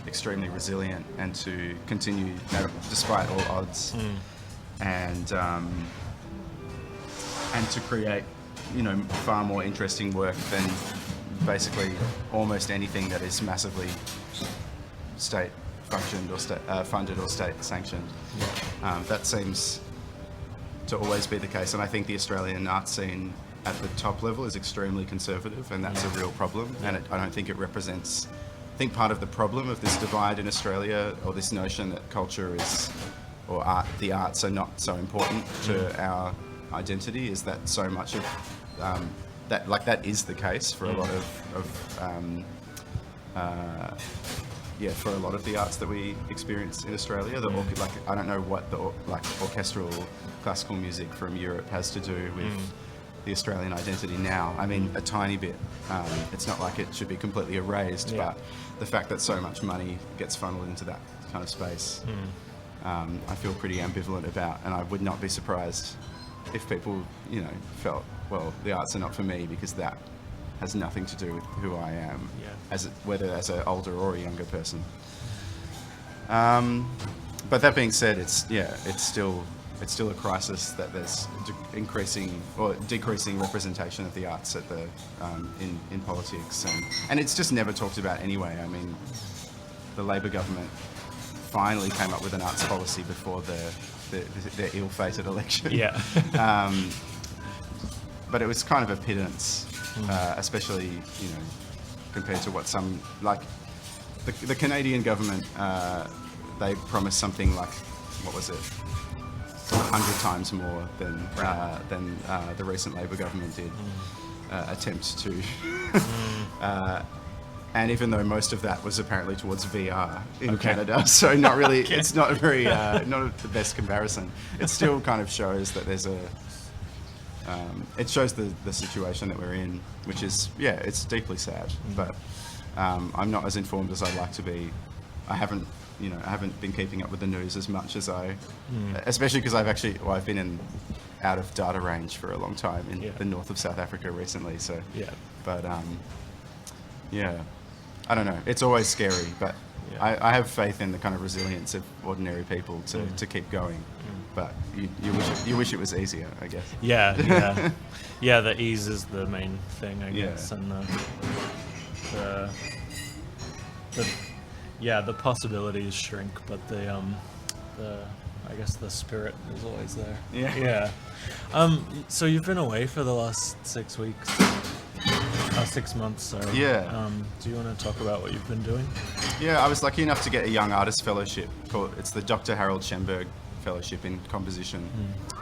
extremely resilient and to continue, you know, despite all odds, and to create, you know, far more interesting work than basically almost anything that is massively state functioned or funded or state sanctioned. That seems to always be the case, and I think the Australian art scene at the top level is extremely conservative, and that's a real problem. And I don't think it represents. I think part of the problem of this divide in Australia, or this notion that culture is, or art, the arts are not so important to our identity, is that so much of that, like, that is the case for a lot of for a lot of the arts that we experience in Australia. The like, I don't know what the like orchestral classical music from Europe has to do with the Australian identity now. I mean, a tiny bit. It's not like it should be completely erased, but the fact that so much money gets funneled into that kind of space, I feel pretty ambivalent about, and I would not be surprised if people, you know, felt, well, the arts are not for me because that has nothing to do with who I am, whether as an older or a younger person. But that being said, it's still a crisis that there's increasing or decreasing representation of the arts at the in politics, and it's just never talked about anyway. I mean, the Labor government finally came up with an arts policy before their ill-fated election. But it was kind of a pittance, especially, you know, compared to what some, like the Canadian government, they promised something like, what was it, 100 times more than the recent Labor government did attempt to. And even though most of that was apparently towards VR in Canada, so not really, it's not very, not the best comparison. It still kind of shows that there's it shows the situation that we're in, which is, it's deeply sad, but I'm not as informed as I'd like to be. I haven't been keeping up with the news as much as especially because I've been out of data range for a long time in the north of South Africa recently, so, but I don't know, it's always scary, but I have faith in the kind of resilience of ordinary people to keep going. But you wish it was easier, I guess. The ease is the main thing, I guess, and the possibilities shrink, but I guess the spirit is always there. So you've been away for the last 6 weeks. 6 months, sorry. Do you want to talk about what you've been doing? I was lucky enough to get a Young Artist Fellowship. It's the Dr. Harold Schemberg Fellowship in Composition,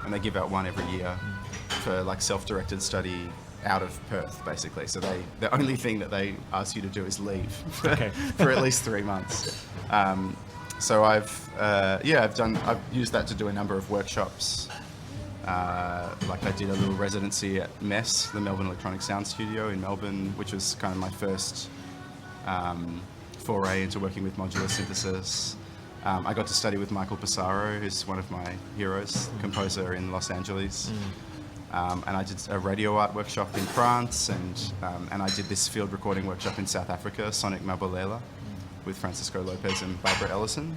and they give out one every year for like self-directed study out of Perth, basically. So the only thing that they ask you to do is leave for at least 3 months. So I've used that to do a number of workshops. Like I did a little residency at MESS, the Melbourne Electronic Sound Studio in Melbourne, which was kind of my first foray into working with modular synthesis. I got to study with Michael Pissarro, who's one of my heroes, composer in Los Angeles. And I did a radio art workshop in France, and I did this field recording workshop in South Africa, Sonic Mabolela, with Francisco Lopez and Barbara Ellison.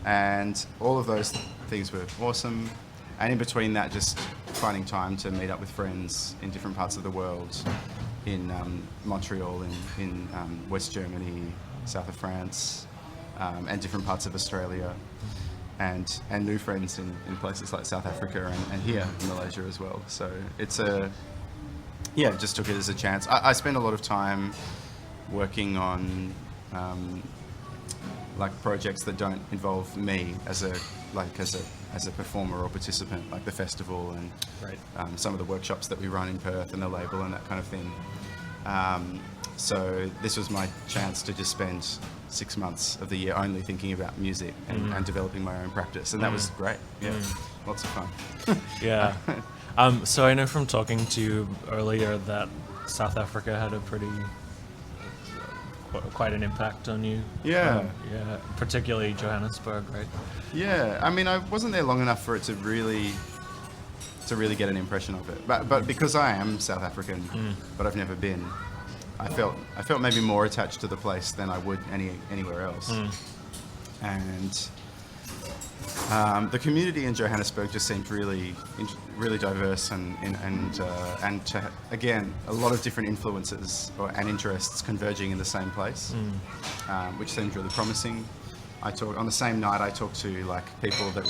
And all of those things were awesome. And in between that, just finding time to meet up with friends in different parts of the world, in Montreal, in West Germany, south of France, and different parts of Australia, and new friends in places like South Africa and here in Malaysia as well. So it's just took it as a chance. I spend a lot of time working on like projects that don't involve me as a performer or participant, like the festival and some of the workshops that we run in Perth and the label and that kind of thing. So this was my chance to just spend 6 months of the year only thinking about music and developing my own practice, and that was great. Lots of fun. So I know from talking to you earlier that South Africa had a quite an impact on you. Particularly Johannesburg, right? I mean, I wasn't there long enough for it to really to really get an impression of it. But because I am South African, but I've never been, I felt maybe more attached to the place than I would anywhere else. And the community in Johannesburg just seemed really diverse and to, again, a lot of different influences and interests converging in the same place, which seemed really promising. On the same night, I talked to like people that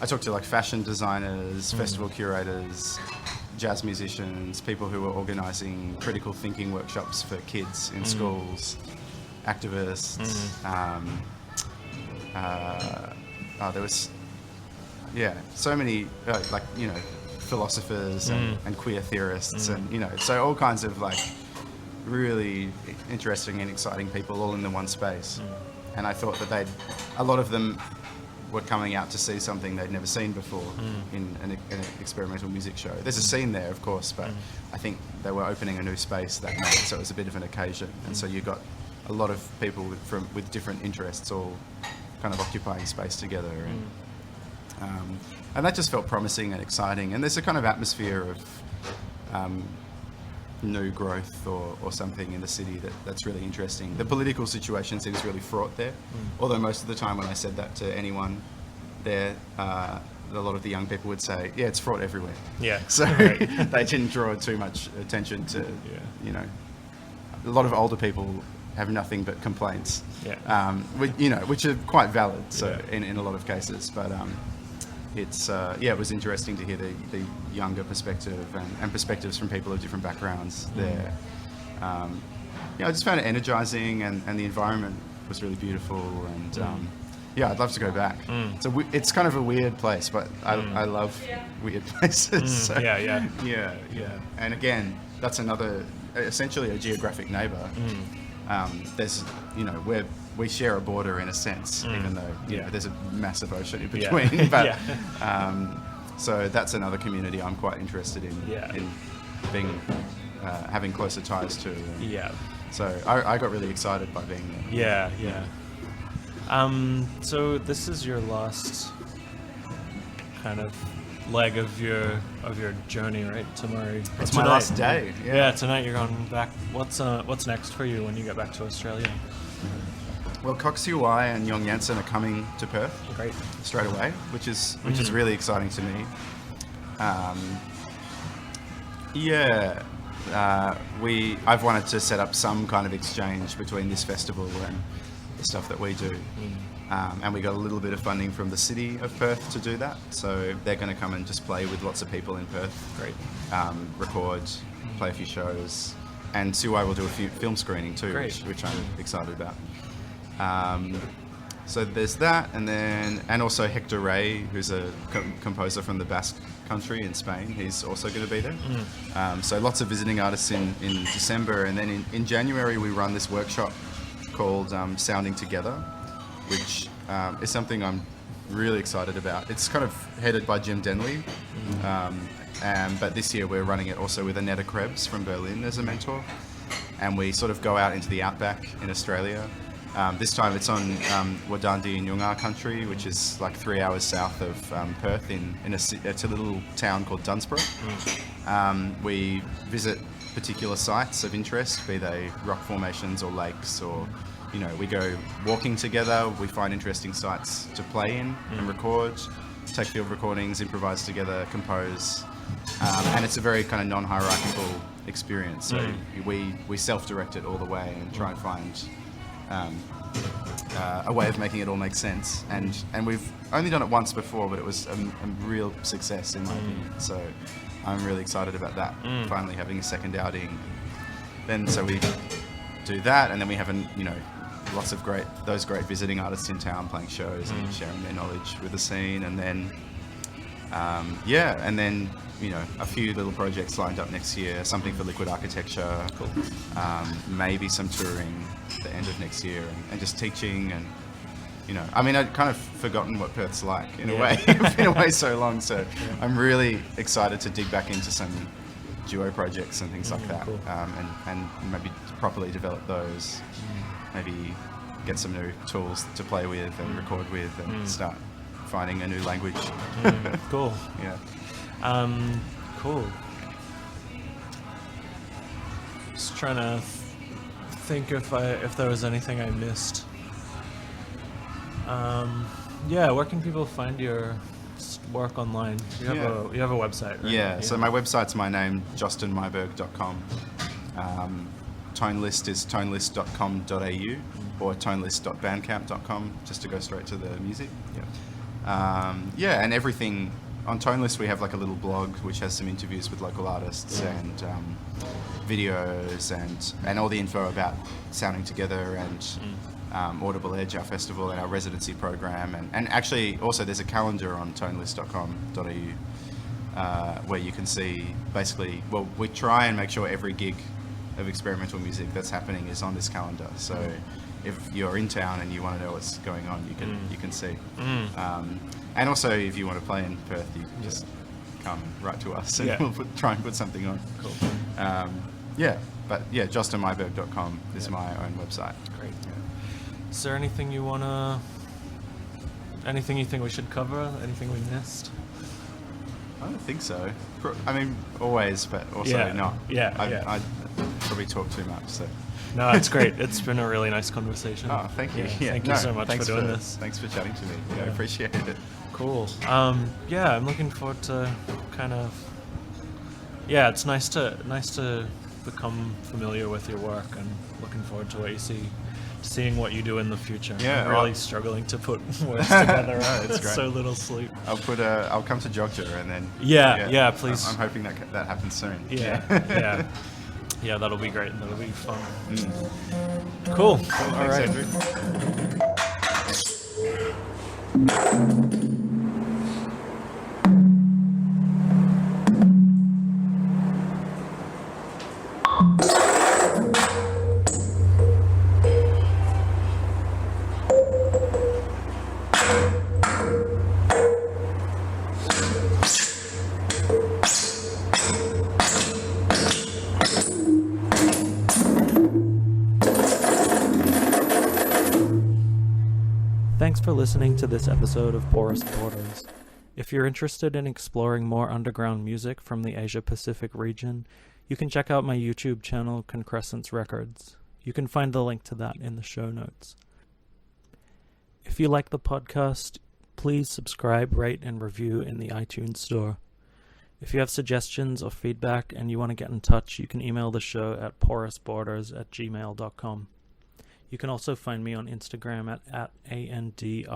I talked to like fashion designers, festival curators, jazz musicians, people who were organising critical thinking workshops for kids in schools, activists. There was, so many philosophers and queer theorists and so all kinds of like really interesting and exciting people all in the one space. And I thought that a lot of them were coming out to see something they'd never seen before in an experimental music show. There's a scene there, of course, but I think they were opening a new space that night, so it was a bit of an occasion. And so you got a lot of people with different interests all kind of occupying space together. And that just felt promising and exciting. And there's a kind of atmosphere of new growth or something in the city that's really interesting. The political situation seems really fraught there, although most of the time when I said that to anyone there, a lot of the young people would say, yeah, it's fraught everywhere. Yeah. So they didn't draw too much attention to, a lot of older people have nothing but complaints, which are quite valid. So in a lot of cases, but it was interesting to hear the younger perspective and perspectives from people of different backgrounds there. I just found it energizing, and the environment was really beautiful, and I'd love to go back. It's kind of a weird place, but I love weird places. So, yeah. And again, that's essentially a geographic neighbour. There's, we share a border in a sense, even though there's a massive ocean in between. But so that's another community I'm quite interested in being having closer ties to. So I got really excited by being there. So this is your last kind of leg of your journey, right? Tomorrow. It's my last day. Yeah, tonight you're going back. What's next for you when you get back to Australia? Well, Coxey and Jong Jansen are coming to Perth. Great. Straight away, which is really exciting to me. I've wanted to set up some kind of exchange between this festival and the stuff that we do. And we got a little bit of funding from the city of Perth to do that. So they're going to come and just play with lots of people in Perth. Great. Record, play a few shows. And Siwai will do a few film screening too, which I'm excited about. So there's that, and also Hector Rey, who's a composer from the Basque country in Spain. He's also going to be there. So lots of visiting artists in December, and then in January we run this workshop called Sounding Together, which is something I'm really excited about. It's kind of headed by Jim Denley, but this year we're running it also with Annetta Krebs from Berlin as a mentor, and we sort of go out into the outback in Australia. This time it's on Wadandi and Yungar country, which is like 3 hours south of Perth it's a little town called Dunsborough. We visit particular sites of interest, be they rock formations or lakes, or we go walking together, we find interesting sites to play in and record, take field recordings, improvise together, compose, and it's a very kind of non-hierarchical experience. So we self-direct it all the way and try and find a way of making it all make sense, and we've only done it once before, but it was a real success in my opinion. So I'm really excited about that, finally having a second outing. Then so we do that, and then we have lots of great visiting artists in town playing shows and sharing their knowledge with the scene, and then a few little projects lined up next year, something for Liquid Architecture, cool. Maybe some touring at the end of next year, and just teaching, and I'd kind of forgotten what Perth's like in a way. I've been away so long, so I'm really excited to dig back into some duo projects and things like that, cool. and maybe properly develop those, maybe get some new tools to play with and record with, and start finding a new language. Cool. Yeah. Cool. Just trying to think if there was anything I missed. Yeah, where can people find your work online? You have a website, right? Yeah, so my website's my name, jostenmyburgh.com. Tonelist is tonelist.com.au or tonelist.bandcamp.com, just to go straight to the music. And everything on Tonelist, we have like a little blog which has some interviews with local artists and videos and all the info about sounding together and Audible Edge, our festival, and our residency program, and actually also there's a calendar on tonelist.com.au where you can see basically, well, we try and make sure every gig of experimental music that's happening is on this calendar. So if you're in town and you want to know what's going on, you can see. And also if you want to play in Perth, you can just come right to us and we'll try and put something on. Cool. jostenmyburgh.com is my own website. Great. Is there anything you think we should cover? Anything we missed? I don't think so. I mean, always, but also not. I probably talk too much, so. No, it's great. It's been a really nice conversation. Oh, thank you. Thank you so much for doing this. Thanks for chatting to me. I appreciate it. Cool. I'm looking forward to it's nice to become familiar with your work, and looking forward to what you seeing what you do in the future. I'm really struggling to put words together. It's great. So little sleep. I'll come to Jogja and then. Please. I'm hoping that happens soon. Yeah, that'll be great. That'll be fun. Cool. All right. Andrew. Thanks for listening to this episode of Porous Borders. If you're interested in exploring more underground music from the Asia-Pacific region, you can check out my YouTube channel, Concrescence Records. You can find the link to that in the show notes. If you like the podcast, please subscribe, rate, and review in the iTunes store. If you have suggestions or feedback and you want to get in touch, you can email the show at porousborders@gmail.com. You can also find me on Instagram at @ANDRWMH.